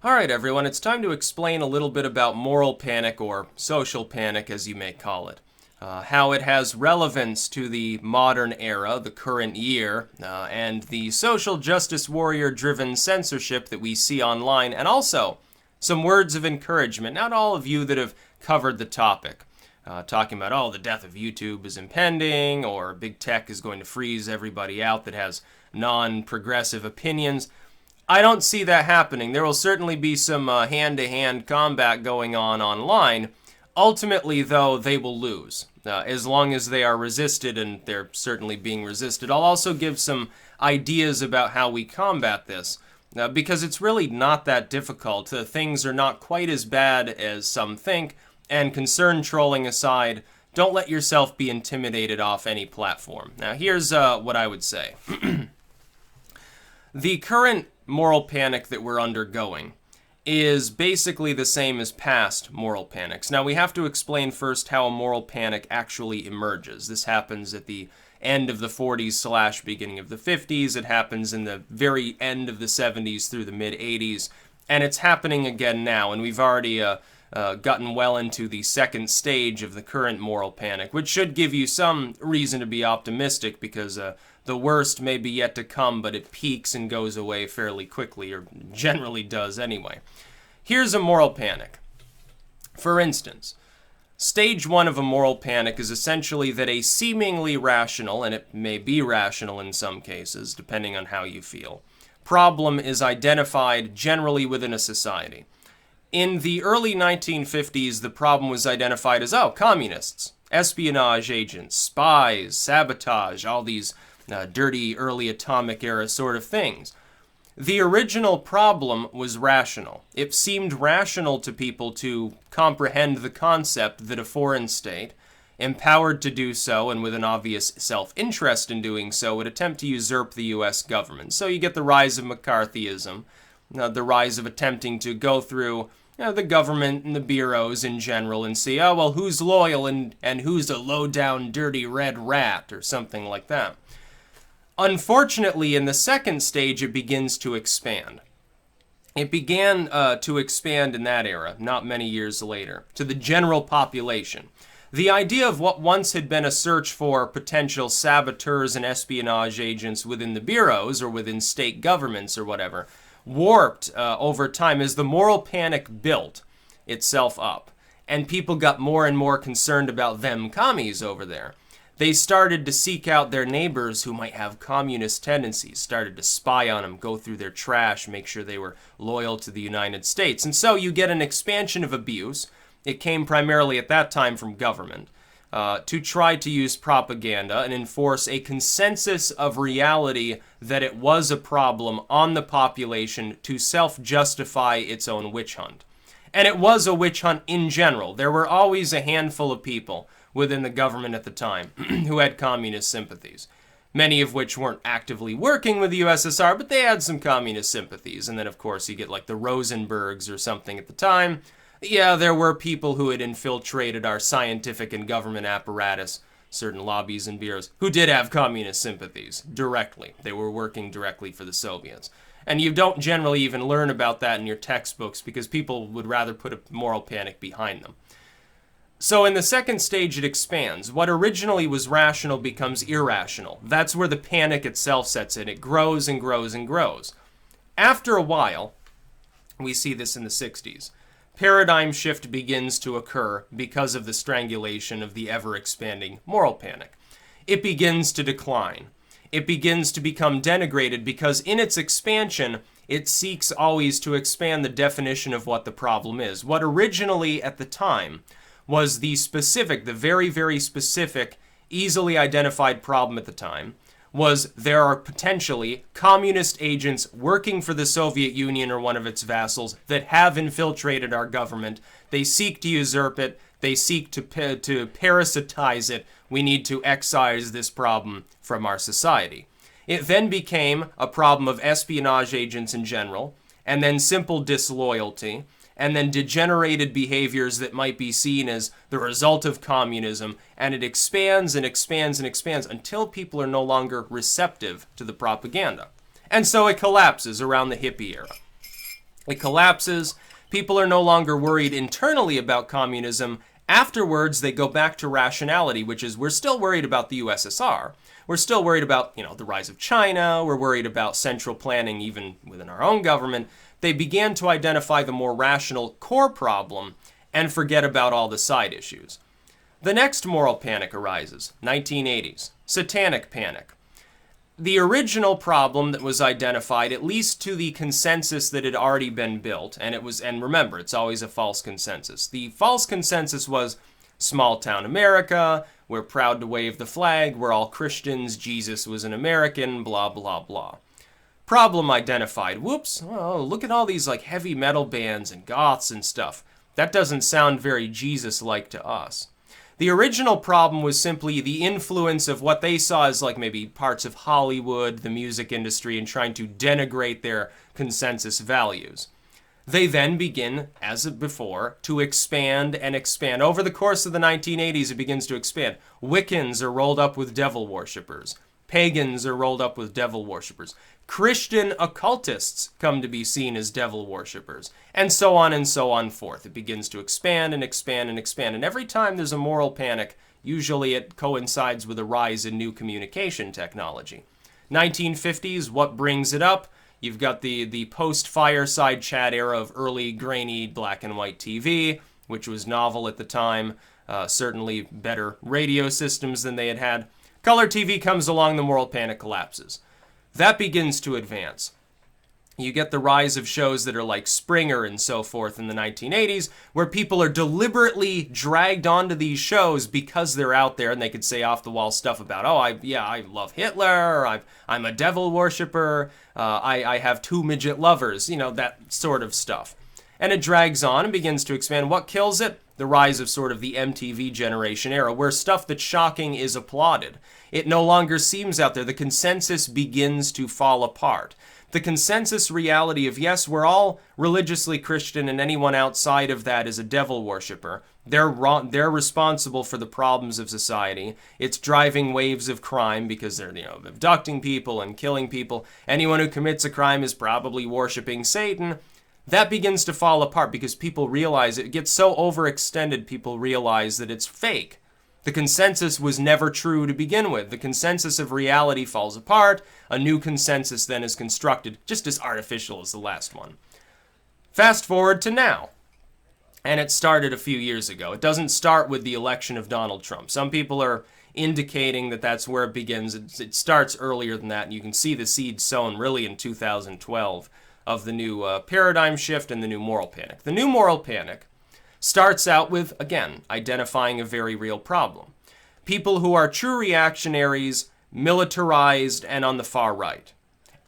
Alright everyone, it's time to explain a little bit about moral panic, or social panic as you may call it. How it has relevance to the modern era, the current year, and the social justice warrior-driven censorship that we see online, and also some words of encouragement, not all of you that have covered the topic. Talking about, oh, the death of YouTube is impending, or big tech is going to freeze everybody out that has non-progressive opinions. I don't see that happening. There will certainly be some hand-to-hand combat going on online. Ultimately, though, they will lose, as long as they are resisted, and they're certainly being resisted. I'll also give some ideas about how we combat this, because it's really not that difficult. Things are not quite as bad as some think, and concern trolling aside, don't let yourself be intimidated off any platform. Now, here's what I would say. The current moral panic that we're undergoing is basically the same as past moral panics. Now, we have to explain first how a moral panic actually emerges. This happens at the end of the 40s / beginning of the 50s. It happens in the very end of the 70s through the mid-80s. And it's happening again now. And we've already gotten well into the second stage of the current moral panic, which should give you some reason to be optimistic, because the worst may be yet to come, but it peaks and goes away fairly quickly, or generally does anyway. Here's a moral panic. For instance, stage 1 of a moral panic is essentially that a seemingly rational, and it may be rational in some cases, depending on how you feel, problem is identified generally within a society. In the early 1950s, the problem was identified as, communists, espionage agents, spies, sabotage, all these dirty early atomic era sort of things. The original problem was rational. It seemed rational to people to comprehend the concept that a foreign state, empowered to do so and with an obvious self-interest in doing so, would attempt to usurp the US government. So you get the rise of McCarthyism, the rise of attempting to go through the government and the bureaus in general and see, oh, well, who's loyal and who's a low-down, dirty red rat, or something like that. Unfortunately, in the second stage, it begins to expand. It began to expand in that era, not many years later, to the general population. The idea of what once had been a search for potential saboteurs and espionage agents within the bureaus or within state governments or whatever warped over time as the moral panic built itself up, and people got more and more concerned about them commies over there. They started to seek out their neighbors who might have communist tendencies, started to spy on them, go through their trash, make sure they were loyal to the United States. And so you get an expansion of abuse. It came primarily at that time from government, to try to use propaganda and enforce a consensus of reality that it was a problem on the population to self-justify its own witch hunt. And it was a witch hunt in general. There were always a handful of people within the government at the time who had communist sympathies, many of which weren't actively working with the USSR, but they had some communist sympathies. And then, of course, you get like the Rosenbergs or something at the time. Yeah, there were people who had infiltrated our scientific and government apparatus, certain lobbies and bureaus, who did have communist sympathies directly. They were working directly for the Soviets. And you don't generally even learn about that in your textbooks because people would rather put a moral panic behind them. So in the second stage, it expands. What originally was rational becomes irrational. That's where the panic itself sets in. It grows and grows and grows. After a while, we see this in the 60s, paradigm shift begins to occur because of the strangulation of the ever-expanding moral panic. It begins to decline. It begins to become denigrated because in its expansion, it seeks always to expand the definition of what the problem is. What originally at the time was the specific, the very, very specific, easily identified problem at the time, was there are potentially communist agents working for the Soviet Union or one of its vassals that have infiltrated our government. They seek to usurp it. They seek to parasitize it. We need to excise this problem from our society. It then became a problem of espionage agents in general, and then simple disloyalty, and then degenerated behaviors that might be seen as the result of communism, and it expands and expands and expands until people are no longer receptive to the propaganda. And so it collapses around the hippie era. It collapses. People are no longer worried internally about communism. Afterwards, they go back to rationality, which is we're still worried about the USSR. We're still worried about, the rise of China. We're worried about central planning even within our own government. They began to identify the more rational core problem and forget about all the side issues. The next moral panic arises, 1980s, Satanic Panic. The original problem that was identified, at least to the consensus that had already been built, and remember, it's always a false consensus. The false consensus was small town America, we're proud to wave the flag, we're all Christians, Jesus was an American, blah, blah, blah. Problem identified. Whoops, oh, look at all these like heavy metal bands and goths and stuff. That doesn't sound very Jesus-like to us. The original problem was simply the influence of what they saw as like maybe parts of Hollywood, the music industry, and trying to denigrate their consensus values. They then begin, as before, to expand and expand. Over the course of the 1980s, it begins to expand. Wiccans are rolled up with devil worshippers. Pagans are rolled up with devil worshippers. Christian occultists come to be seen as devil worshippers, and so on forth. It begins to expand and expand and expand, and every time there's a moral panic, usually it coincides with a rise in new communication technology. 1950s, what brings it up? You've got the post-fireside chat era of early grainy black and white TV, which was novel at the time, certainly better radio systems than they had had. Color TV comes along, the moral panic collapses. That begins to advance. You get the rise of shows that are like Springer and so forth in the 1980s, where people are deliberately dragged onto these shows because they're out there and they could say off-the-wall stuff about, I love Hitler, or I'm a devil worshiper, I have 2 midget lovers, that sort of stuff. And it drags on and begins to expand. What kills it? The rise of sort of the MTV generation era, where stuff that's shocking is applauded. It no longer seems out there. The consensus begins to fall apart. The consensus reality of, yes, we're all religiously Christian and anyone outside of that is a devil worshiper. They're responsible for the problems of society. It's driving waves of crime because they're, abducting people and killing people. Anyone who commits a crime is probably worshiping Satan. That begins to fall apart because people realize it gets so overextended, people realize that it's fake. The consensus was never true to begin with. The consensus of reality falls apart. A new consensus then is constructed, just as artificial as the last one. Fast forward to now. And it started a few years ago. It doesn't start with the election of Donald Trump. Some people are indicating that that's where it begins. It starts earlier than that, and you can see the seed sown really in 2012 of the new paradigm shift and the new moral panic. The new moral panic starts out with, again, identifying a very real problem. People who are true reactionaries, militarized, and on the far right.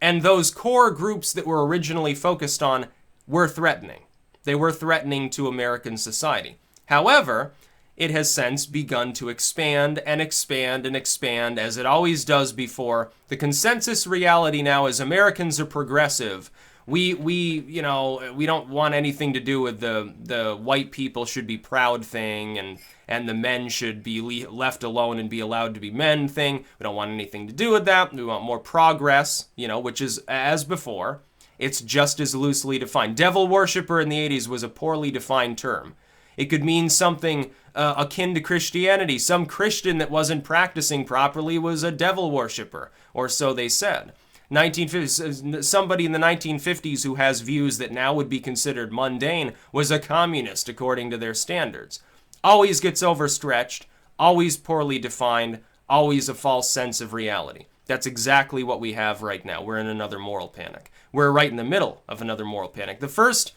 And those core groups that were originally focused on were threatening. They were threatening to American society. However, it has since begun to expand and expand and expand, as it always does before. The consensus reality now is Americans are progressive. We don't want anything to do with the white people should be proud thing and the men should be left alone and be allowed to be men thing. We don't want anything to do with that. We want more progress, which is as before. It's just as loosely defined. Devil worshiper in the 80s was a poorly defined term. It could mean something akin to Christianity. Some Christian that wasn't practicing properly was a devil worshiper, or so they said. 1950s, somebody in the 1950s who has views that now would be considered mundane was a communist according to their standards. Always gets overstretched, always poorly defined, always a false sense of reality. That's exactly what we have right now. We're in another moral panic. We're right in the middle of another moral panic. The first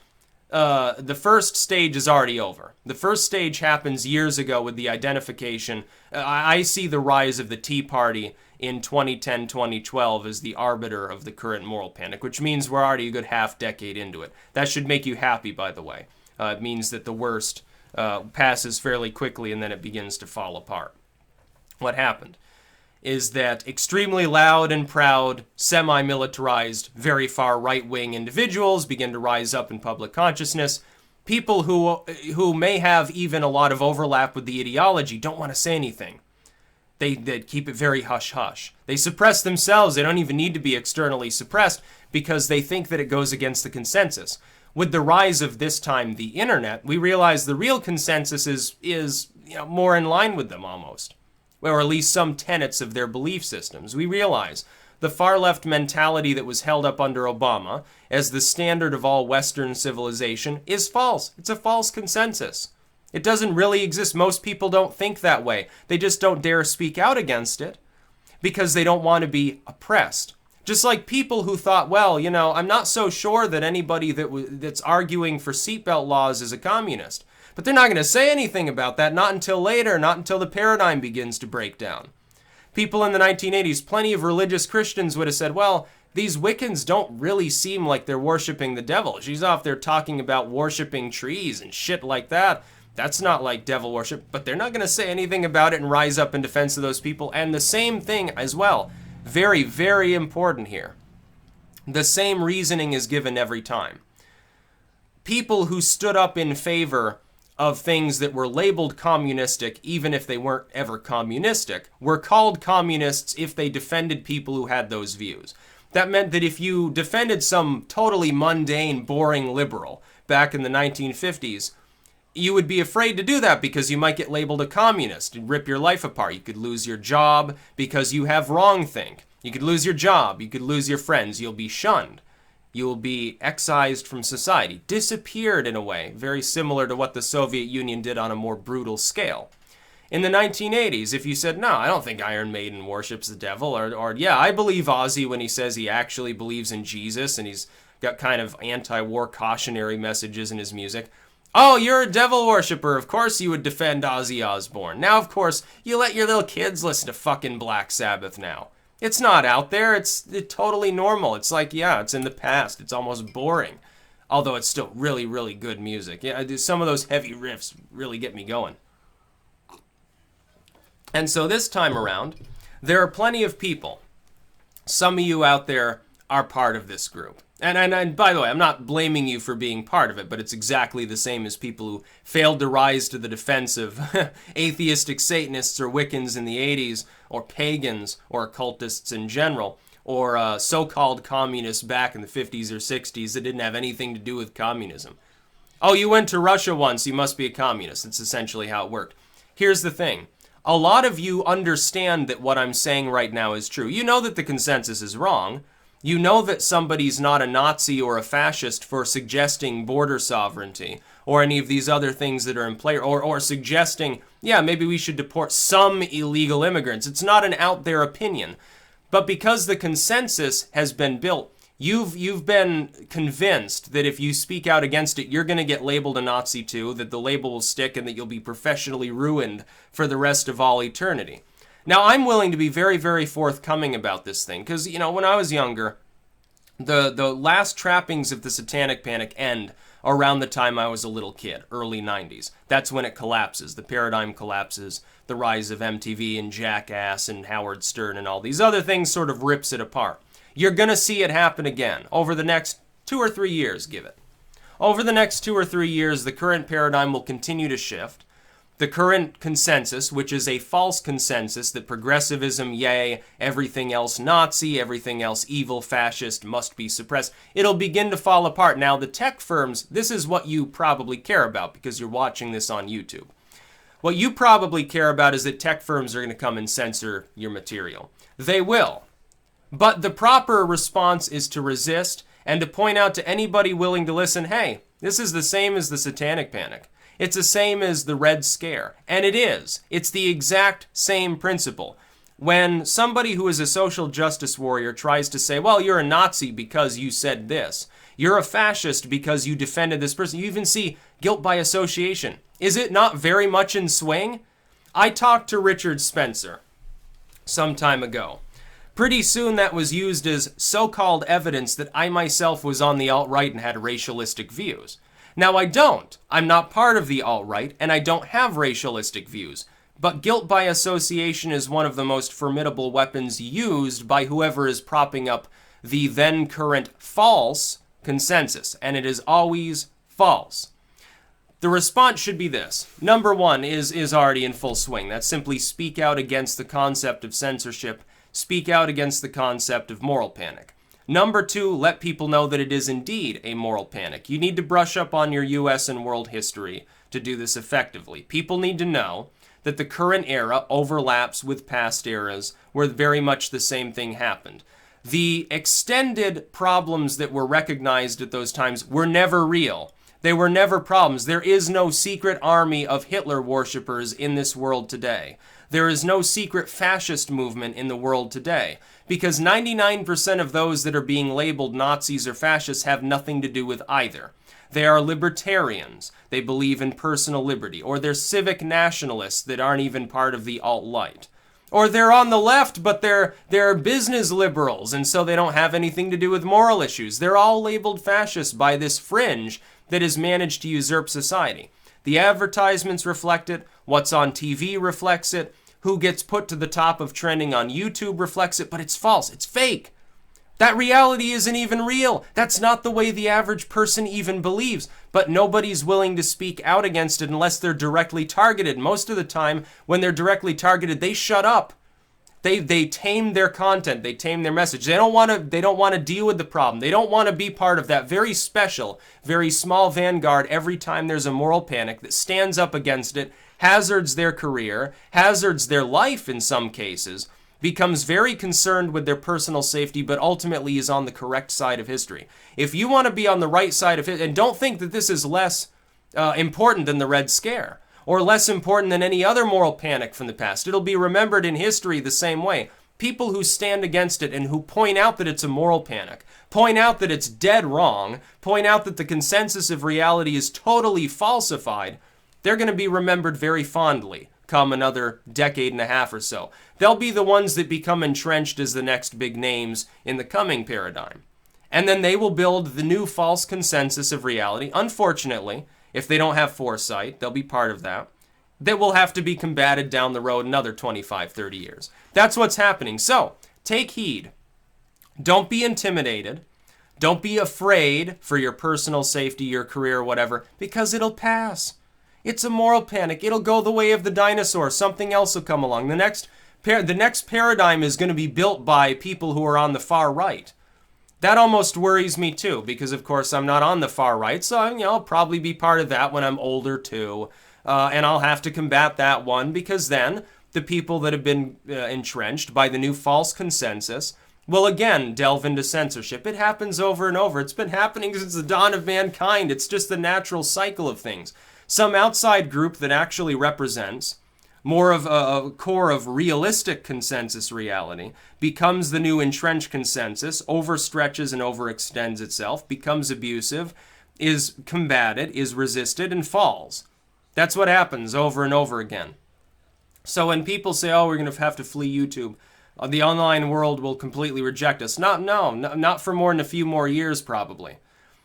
stage is already over. The first stage happens years ago with the identification. I see the rise of the Tea Party in 2010-2012 as the arbiter of the current moral panic, which means we're already a good half-decade into it. That should make you happy, by the way. It means that the worst passes fairly quickly and then it begins to fall apart. What happened is that extremely loud and proud, semi-militarized, very far right-wing individuals begin to rise up in public consciousness. People who may have even a lot of overlap with the ideology don't want to say anything. They keep it very hush-hush. They suppress themselves. They don't even need to be externally suppressed because they think that it goes against the consensus. With the rise of this time the internet, we realize the real consensus is more in line with them almost, or at least some tenets of their belief systems. We realize the far left mentality that was held up under Obama as the standard of all Western civilization is false. It's a false consensus. It doesn't really exist. Most people don't think that way. They just don't dare speak out against it because they don't want to be oppressed. Just like people who thought, well, I'm not so sure that anybody that's arguing for seatbelt laws is a communist. But they're not going to say anything about that, not until later, not until the paradigm begins to break down. People in the 1980s, plenty of religious Christians would have said, well, these Wiccans don't really seem like they're worshiping the devil. She's off there talking about worshiping trees and shit like that. That's not like devil worship. But they're not going to say anything about it and rise up in defense of those people. And the same thing as well. Very, very important here. The same reasoning is given every time. People who stood up in favor of things that were labeled communistic, even if they weren't ever communistic, were called communists if they defended people who had those views. That meant that if you defended some totally mundane, boring liberal back in the 1950s, you would be afraid to do that because you might get labeled a communist and rip your life apart. You could lose your job because you have wrongthink. You could lose your job. You could lose your friends. You'll be shunned. You will be excised from society, disappeared in a way, very similar to what the Soviet Union did on a more brutal scale. In the 1980s, if you said, no, I don't think Iron Maiden worships the devil, or yeah, I believe Ozzy when he says he actually believes in Jesus and he's got kind of anti-war cautionary messages in his music. Oh, you're a devil worshiper. Of course you would defend Ozzy Osbourne. Now, of course, you let your little kids listen to fucking Black Sabbath now. It's not out there. It's totally normal. It's like, yeah, it's in the past. It's almost boring. Although it's still really, really good music. Yeah, some of those heavy riffs really get me going. And so this time around, there are plenty of people. Some of you out there are part of this group. And by the way, I'm not blaming you for being part of it, but it's exactly the same as people who failed to rise to the defense of atheistic Satanists or Wiccans in the 80s, or pagans, or occultists in general, or so-called communists back in the 50s or 60s that didn't have anything to do with communism. Oh, you went to Russia once, you must be a communist. That's essentially how it worked. Here's the thing. A lot of you understand that what I'm saying right now is true. You know that the consensus is wrong. You know that somebody's not a Nazi or a fascist for suggesting border sovereignty or any of these other things that are in play, or suggesting, yeah, maybe we should deport some illegal immigrants. It's not an out there opinion. But because the consensus has been built, you've been convinced that if you speak out against it, you're going to get labeled a Nazi too, that the label will stick, and that you'll be professionally ruined for the rest of all eternity. Now, I'm willing to be very, very forthcoming about this thing, because, when I was younger, the last trappings of the Satanic Panic end around the time I was a little kid, early 90s. That's when it collapses. The paradigm collapses. The rise of MTV and Jackass and Howard Stern and all these other things sort of rips it apart. You're going to see it happen again over the next 2 or 3 years, give it. Over the next 2 or 3 years, the current paradigm will continue to shift. The current consensus, which is a false consensus that progressivism, yay, everything else Nazi, everything else evil, fascist, must be suppressed, it'll begin to fall apart. Now, the tech firms, this is what you probably care about because you're watching this on YouTube. What you probably care about is that tech firms are going to come and censor your material. They will. But the proper response is to resist and to point out to anybody willing to listen, hey, this is the same as the Satanic Panic. It's the same as the Red Scare. And it is. It's the exact same principle. When somebody who is a social justice warrior tries to say, well, you're a Nazi because you said this. You're a fascist because you defended this person. You even see guilt by association. Is it not very much in swing? I talked to Richard Spencer some time ago. Pretty soon that was used as so-called evidence that I myself was on the alt-right and had racialistic views. Now, I don't. I'm not part of the alt-right, and I don't have racialistic views. But guilt by association is one of the most formidable weapons used by whoever is propping up the then current false consensus, and it is always false. The response should be this. Number one is already in full swing. That's simply speak out against the concept of censorship, speak out against the concept of moral panic. Number two, let people know that it is indeed a moral panic. You need to brush up on your US and world history to do this effectively. People need to know that the current era overlaps with past eras where very much the same thing happened. The extended problems that were recognized at those times were never real. They were never problems. There is no secret army of Hitler worshippers in this world today. There is no secret fascist movement in the world today, because 99% of those that are being labeled Nazis or fascists have nothing to do with either. They are libertarians. They believe in personal liberty. Or they're civic nationalists that aren't even part of the alt-right. Or they're on the left, but they're business liberals, and so they don't have anything to do with moral issues. They're all labeled fascists by this fringe that has managed to usurp society. The advertisements reflect it. What's on TV reflects it. Who gets put to the top of trending on YouTube reflects it, but it's false. It's fake. That reality isn't even real. That's not the way the average person even believes. But nobody's willing to speak out against it unless they're directly targeted. Most of the time, when they're directly targeted, they shut up. They tame their content. They tame their message. They don't want to deal with the problem. They don't want to be part of that very special, very small vanguard every time there's a moral panic that stands up against it, hazards their career, hazards their life in some cases, becomes very concerned with their personal safety, but ultimately is on the correct side of history. If you want to be on the right side of it, and don't think that this is less important than the Red Scare, or less important than any other moral panic from the past. It'll be remembered in history the same way. People who stand against it and who point out that it's a moral panic, point out that it's dead wrong, point out that the consensus of reality is totally falsified, they're going to be remembered very fondly come another decade and a half or so. They'll be the ones that become entrenched as the next big names in the coming paradigm. And then they will build the new false consensus of reality. Unfortunately, if they don't have foresight, they'll be part of that. That will have to be combated down the road another 25, 30 years. That's what's happening. So, take heed. Don't be intimidated. Don't be afraid for your personal safety, your career, whatever, because it'll pass. It's a moral panic. It'll go the way of the dinosaur. Something else will come along. The next paradigm is going to be built by people who are on the far right. That almost worries me too, because of course I'm not on the far right, so I'll probably be part of that when I'm older too, and I'll have to combat that one, because then the people that have been entrenched by the new false consensus will again delve into censorship. It happens over and over. It's been happening since the dawn of mankind. It's just the natural cycle of things. Some outside group that actually represents more of a core of realistic consensus reality becomes the new entrenched consensus, overstretches and overextends itself, becomes abusive, is combated, is resisted, and falls. That's what happens over and over again. So when people say, oh, we're going to have to flee YouTube, the online world will completely reject us. Not for more than a few more years probably.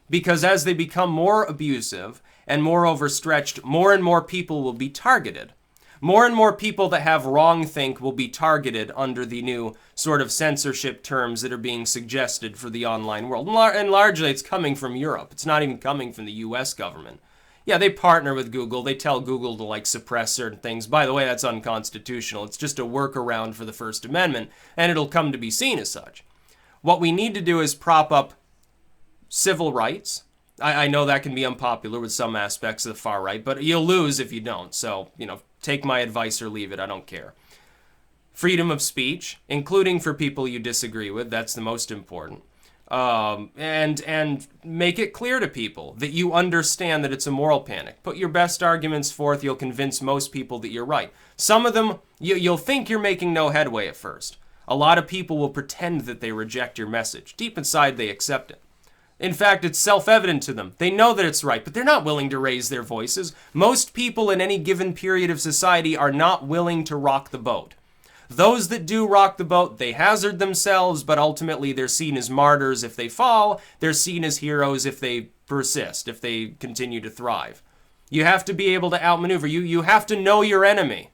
Because as they become more abusive and more overstretched, more and more people will be targeted. More and more people that have wrongthink will be targeted under the new sort of censorship terms that are being suggested for the online world. And largely it's coming from Europe. It's not even coming from the US government. Yeah, they partner with Google. They tell Google to suppress certain things. By the way, that's unconstitutional. It's just a workaround for the First Amendment, and it'll come to be seen as such. What we need to do is prop up civil rights. I know that can be unpopular with some aspects of the far right, but you'll lose if you don't. So, take my advice or leave it. I don't care. Freedom of speech, including for people you disagree with. That's the most important. And make it clear to people that you understand that it's a moral panic. Put your best arguments forth. You'll convince most people that you're right. Some of them, you'll think you're making no headway at first. A lot of people will pretend that they reject your message. Deep inside, they accept it. In fact, it's self-evident to them. They know that it's right, but they're not willing to raise their voices. Most people in any given period of society are not willing to rock the boat. Those that do rock the boat, they hazard themselves, but ultimately they're seen as martyrs if they fall. They're seen as heroes if they persist, if they continue to thrive. You have to be able to outmaneuver. You have to know your enemy.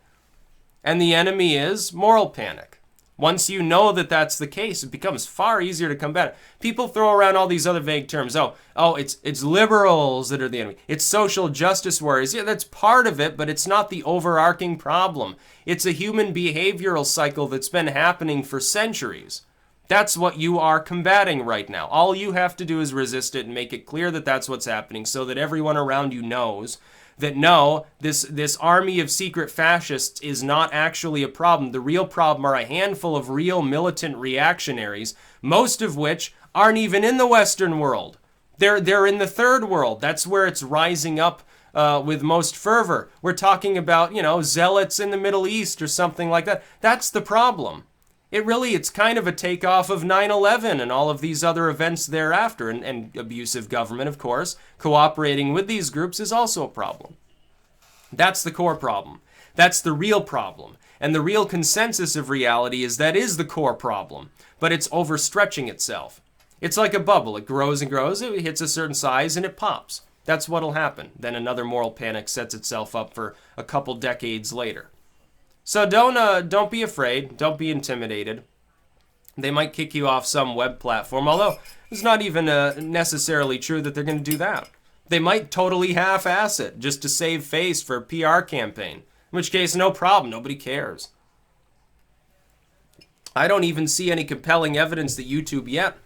And the enemy is moral panic. Once you know that that's the case, it becomes far easier to combat it. People throw around all these other vague terms. It's liberals that are the enemy. It's social justice warriors. Yeah, that's part of it, but it's not the overarching problem. It's a human behavioral cycle that's been happening for centuries. That's what you are combating right now. All you have to do is resist it and make it clear that that's what's happening so that everyone around you knows that no, this army of secret fascists is not actually a problem. The real problem are a handful of real militant reactionaries, most of which aren't even in the Western world. They're in the third world. That's where it's rising up with most fervor. We're talking about, zealots in the Middle East or something like that. That's the problem. It's kind of a takeoff of 9/11 and all of these other events thereafter, and abusive government, of course. Cooperating with these groups is also a problem. That's the core problem. That's the real problem. And the real consensus of reality is that is the core problem, but it's overstretching itself. It's like a bubble. It grows and grows, it hits a certain size, and it pops. That's what'll happen. Then another moral panic sets itself up for a couple decades later. So don't be afraid. Don't be intimidated. They might kick you off some web platform, although it's not even necessarily true that they're going to do that. They might totally half-ass it just to save face for a PR campaign, in which case, no problem. Nobody cares. I don't even see any compelling evidence that YouTube yet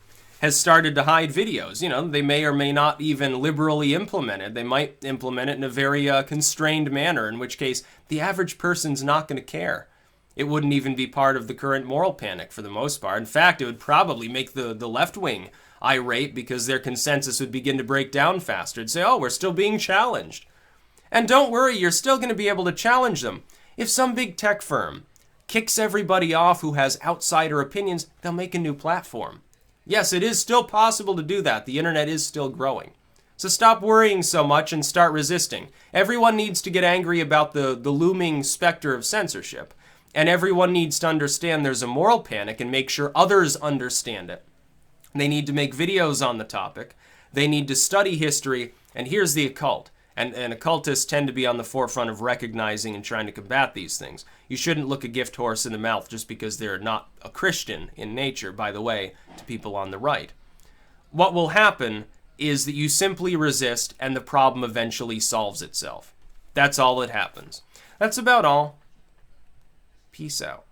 has started to hide videos. They may or may not even liberally implement it. They might implement it in a very constrained manner, in which case the average person's not going to care. It wouldn't even be part of the current moral panic for the most part. In fact, it would probably make the left wing irate because their consensus would begin to break down faster. It'd say, oh, we're still being challenged. And don't worry, you're still going to be able to challenge them. If some big tech firm kicks everybody off who has outsider opinions, they'll make a new platform. Yes, it is still possible to do that. The internet is still growing. So stop worrying so much and start resisting. Everyone needs to get angry about the looming specter of censorship. And everyone needs to understand there's a moral panic and make sure others understand it. They need to make videos on the topic. They need to study history. And here's the occult. And occultists tend to be on the forefront of recognizing and trying to combat these things. You shouldn't look a gift horse in the mouth just because they're not a Christian in nature, by the way, to people on the right. What will happen is that you simply resist and the problem eventually solves itself. That's all that happens. That's about all. Peace out.